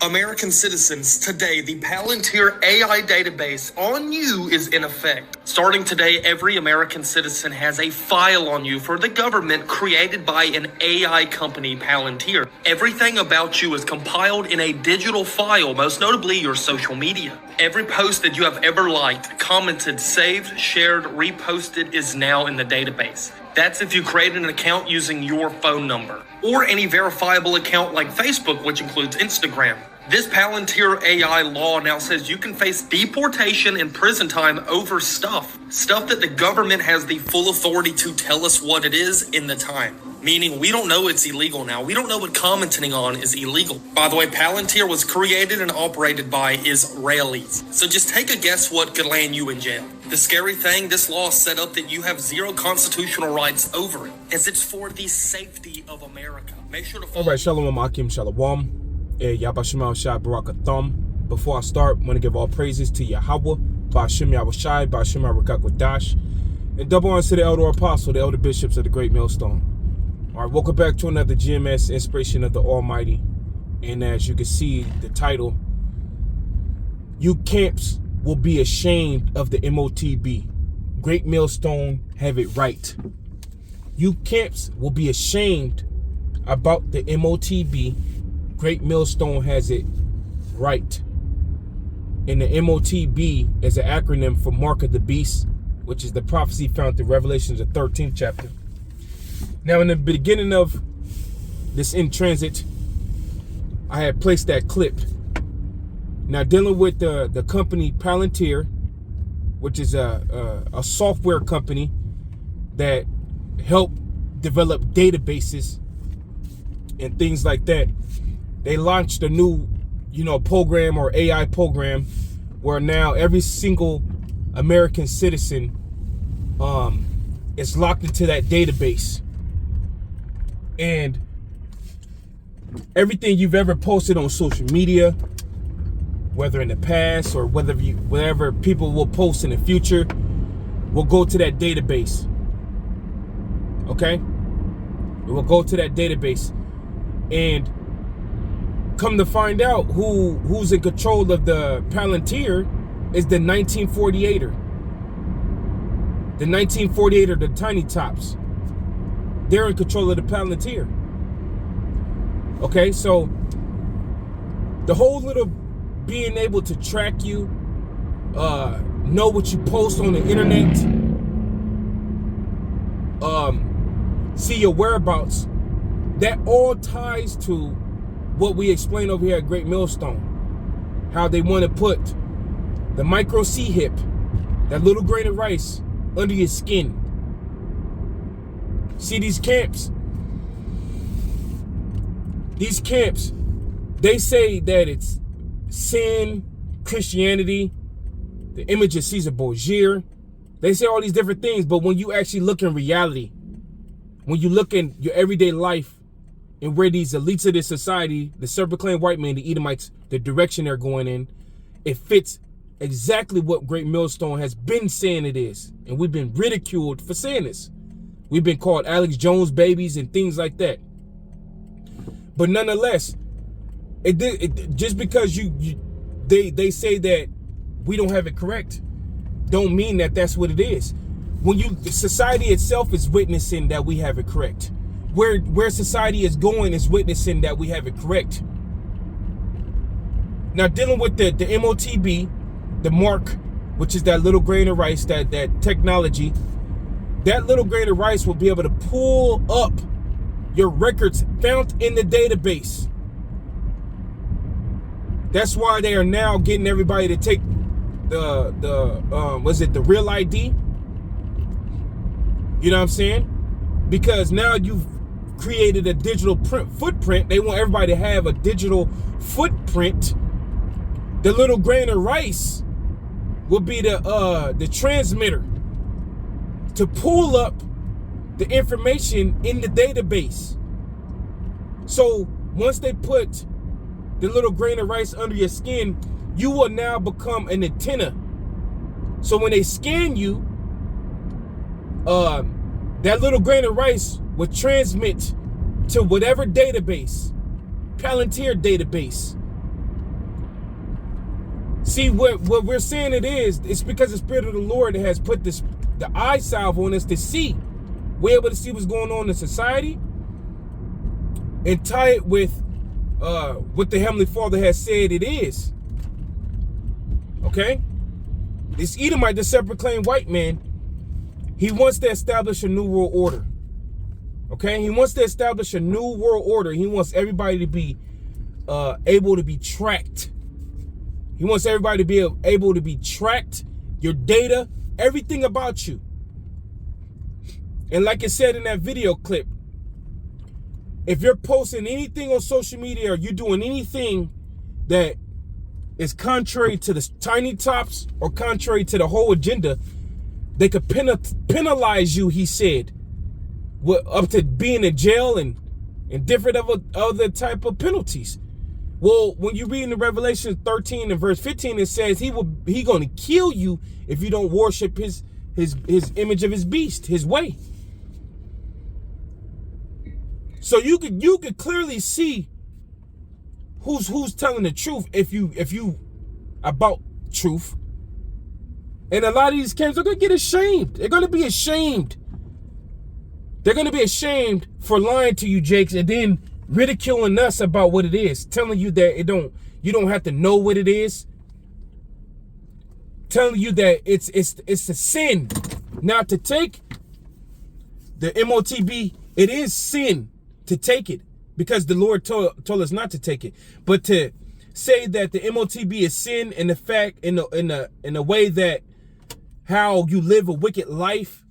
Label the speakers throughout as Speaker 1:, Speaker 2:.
Speaker 1: American citizens, today the Palantir AI database on you is in effect. Starting today, every American citizen has a file on you for the government created by an AI company, Palantir. Everything about you is compiled in a digital file, most notably your social media. Every post that you have ever liked, commented, saved, shared, reposted is now in the database. That's if you create an account using your phone number, or any verifiable account like Facebook, which includes Instagram. This Palantir AI law now says you can face deportation and prison time over stuff that the government has the full authority to tell us what it is in the time. Meaning we don't know it's illegal now. We don't know what commenting on is illegal. By the way, Palantir was created and operated by Israelis. So just take a guess what could land you in jail. The scary thing, this law is set up that you have zero constitutional rights over it, as it's for the safety of America. Make sure to follow.
Speaker 2: All right, Shalom Akim Shalom. Yabashim Shai Barakatham. Before I start, I want to give all praises to Yahweh, Bashim Yahushai, Bashim Arakakadash, and double honors to the elder apostle, the elder bishops of the Great Millstone. All right, welcome back to another GMS Inspiration of the Almighty. And as you can see, the title, you camps will be ashamed of the MOTB. Great Millstone have it right. You camps will be ashamed about the MOTB. Great Millstone has it right. And the MOTB is an acronym for Mark of the Beast, which is the prophecy found in Revelations, the 13th chapter. Now, in the beginning of this in transit, I had placed that clip. Now, dealing with the company Palantir, which is a software company that help develop databases and things like that. They launched a new, program or AI program where now every single American citizen is locked into that database. And everything you've ever posted on social media, whether in the past or whatever people will post in the future, will go to that database. Okay? It will go to that database. And come to find out who's in control of the Palantir is the 1948er. The 1948er, the Tiny Tops. They're in control of the Palantir. Okay, so the whole little being able to track you, know what you post on the internet, see your whereabouts, that all ties to what we explain over here at Great Millstone. How they want to put the micro C hip, that little grain of rice, under your skin. See these camps? These camps, they say that it's sin, Christianity, the image of Caesar Borgia. They say all these different things, but when you actually look in reality, when you look in your everyday life and where these elites of this society, the serpent-clad white man, the Edomites, the direction they're going in, it fits exactly what Great Millstone has been saying it is. And we've been ridiculed for saying this. We've been called Alex Jones babies and things like that. But nonetheless, just because they say that we don't have it correct, don't mean that that's what it is. When society itself is witnessing that we have it correct. Where society is going is witnessing that we have it correct. Now, dealing with the MOTB, the mark, which is that little grain of rice, that technology, that little grain of rice will be able to pull up your records found in the database. That's why they are now getting everybody to take the real ID? You know what I'm saying? Because now you've created a digital footprint. They want everybody to have a digital footprint. The little grain of rice will be the transmitter to pull up the information in the database. So once they put the little grain of rice under your skin, you will now become an antenna. So when they scan you, that little grain of rice will transmit to whatever database, Palantir database, See, what we're saying it's because the Spirit of the Lord has put the eye salve on us to see. We're able to see what's going on in society and tie it with what the Heavenly Father has said it is. Okay? This Edomite, the self-proclaimed white man, he wants to establish a new world order. Okay? He wants to establish a new world order. He wants everybody to be able to be tracked. He wants everybody to be able to be tracked, your data, everything about you. And like it said in that video clip, if you're posting anything on social media or you're doing anything that is contrary to the tiny tops or contrary to the whole agenda, they could penalize you, he said, up to being in jail and different other type of penalties. Well, when you read in the Revelation 13 and verse 15, it says he going to kill you if you don't worship his image of his beast, his way. So you could clearly see who's telling the truth if you about truth. And a lot of these camps are gonna get ashamed. They're gonna be ashamed. They're gonna be ashamed for lying to you, Jakes, and then ridiculing us about what it is, telling you that you don't have to know what it is, telling you that it's a sin. Now, to take the MOTB, it is sin to take it because the Lord told us not to take it. But to say that the MOTB is sin in the fact in a way that how you live a wicked life,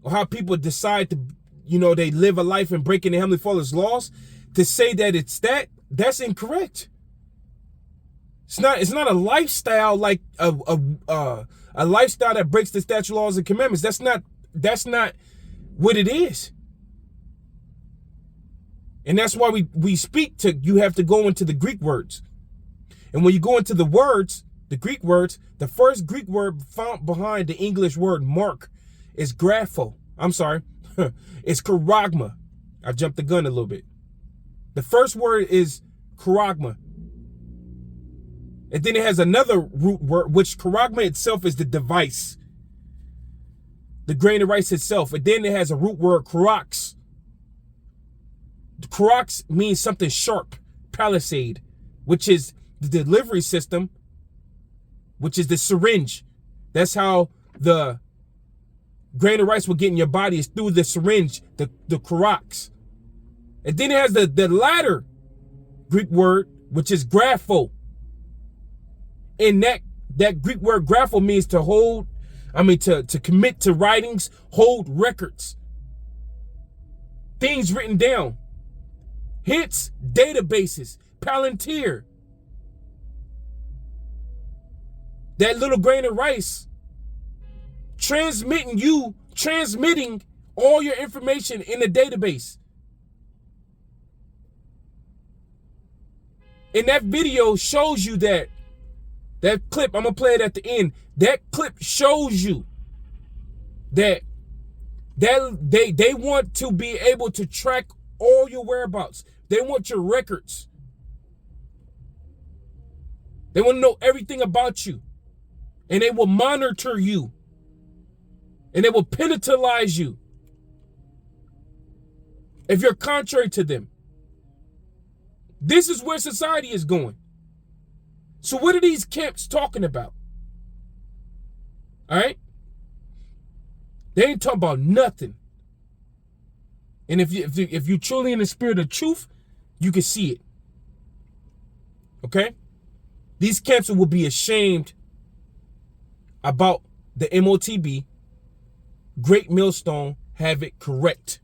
Speaker 2: or how people decide to, they live a life and breaking the Heavenly Father's laws, to say that it's that's incorrect. It's not a lifestyle like a lifestyle that breaks the statute, laws, and commandments. That's not what it is. And that's why we speak to, you have to go into the Greek words. And when you go into the words, the Greek words, the first Greek word found behind the English word mark is grapho. I'm sorry. It's charagma. I jumped the gun a little bit. The first word is charagma. And then it has another root word, which charagma itself is the device. The grain of rice itself. And then it has a root word, charax. The charax means something sharp, palisade, which is the delivery system, which is the syringe. That's how the grain of rice will get in your body, is through the syringe, the charax. And then it has the latter Greek word, which is grapho. And that Greek word grapho means to hold, to commit to writings, hold records. Things written down. Hence, databases, Palantir. That little grain of rice transmitting all your information in a database. And that video shows you that clip, I'm gonna play it at the end. That clip shows you that they want to be able to track all your whereabouts. They want your records. They want to know everything about you. And they will monitor you. And they will penalize you if you're contrary to them. This is where society is going. So what are these camps talking about? All right? They ain't talking about nothing. And if you truly in the spirit of truth, you can see it. Okay? These camps will be ashamed about the MOTB. Great Millstone have it correct.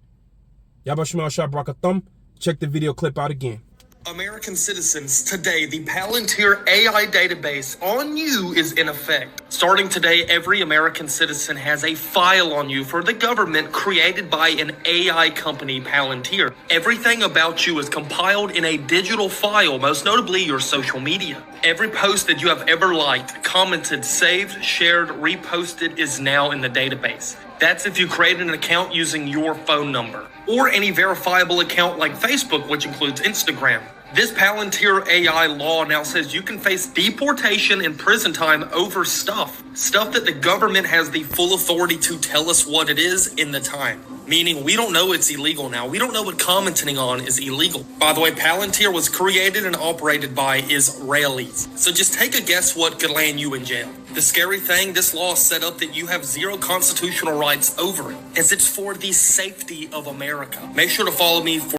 Speaker 2: Yabashima Shah Brakathum. Check the video clip out again.
Speaker 1: American citizens, today the Palantir AI database on you is in effect. Starting today, every American citizen has a file on you for the government created by an AI company, Palantir. Everything about you is compiled in a digital file, most notably your social media. Every post that you have ever liked, commented, saved, shared, reposted is now in the database. That's if you create an account using your phone number, or any verifiable account like Facebook, which includes Instagram. This Palantir AI law now says you can face deportation and prison time over stuff that the government has the full authority to tell us what it is in the time. Meaning we don't know it's illegal now. We don't know what commenting on is illegal. By the way, Palantir was created and operated by Israelis. So just take a guess what could land you in jail. The scary thing, this law is set up that you have zero constitutional rights over it, as it's for the safety of America. Make sure to follow me for